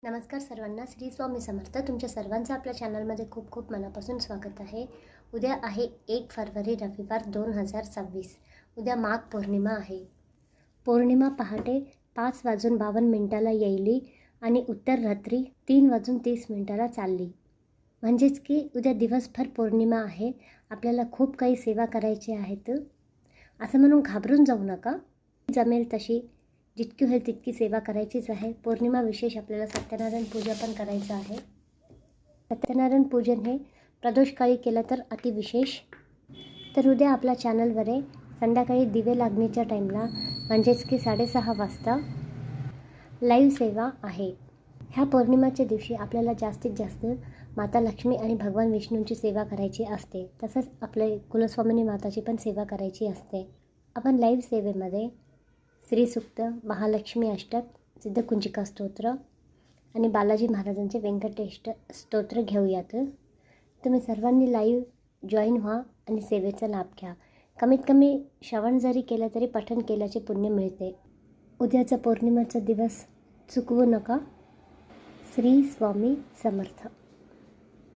नमस्कार सर्वांना. श्री स्वामी समर्थ. तुमच्या सर्वांचं आपल्या चॅनलमध्ये खूप खूप मनापासून स्वागत आहे. उद्या आहे 1 फरवरी रविवार 2026. उद्या माघ पौर्णिमा आहे. पौर्णिमा पहाटे 5:52 येईली आणि उत्तर रात्री 3:30 चालली. म्हणजेच की उद्या दिवसभर पौर्णिमा आहे. आपल्याला खूप काही सेवा करायची आहेत. असं म्हणून घाबरून जाऊ नका. जमेल तशी जितकी होईल तितकी सेवा करायचीच आहे. पौर्णिमा विशेष आपल्याला सत्यनारायण पूजा पण करायचं आहे. सत्यनारायण पूजन हे प्रदोषकाळी केलं तर अतिविशेष. तर उद्या आपल्या चॅनलवर संध्याकाळी दिवे लागणीच्या टाईमला म्हणजेच की 6:30 वाजता लाईव्ह सेवा आहे. ह्या पौर्णिमाच्या दिवशी आपल्याला जास्तीत जास्त माता लक्ष्मी आणि भगवान विष्णूंची सेवा करायची असते. तसंच आपले कुलस्वामिनी माताची पण सेवा करायची असते. आपण लाईव्ह सेवेमध्ये श्रीसूक्त, महालक्ष्मी अष्टक, सिद्धकुंजिका स्तोत्र आणि बालाजी महाराजांचे व्यंकटेश स्तोत्र घेऊयात. तुम्ही सर्वांनी लाईव्ह जॉईन व्हा आणि सेवेचा लाभ घ्या. कमीत कमी श्रवण जरी केलं तरी पठण केल्याचे पुण्य मिळते. उद्याचा पौर्णिमेचा दिवस चुकवू नका. श्री स्वामी समर्थ.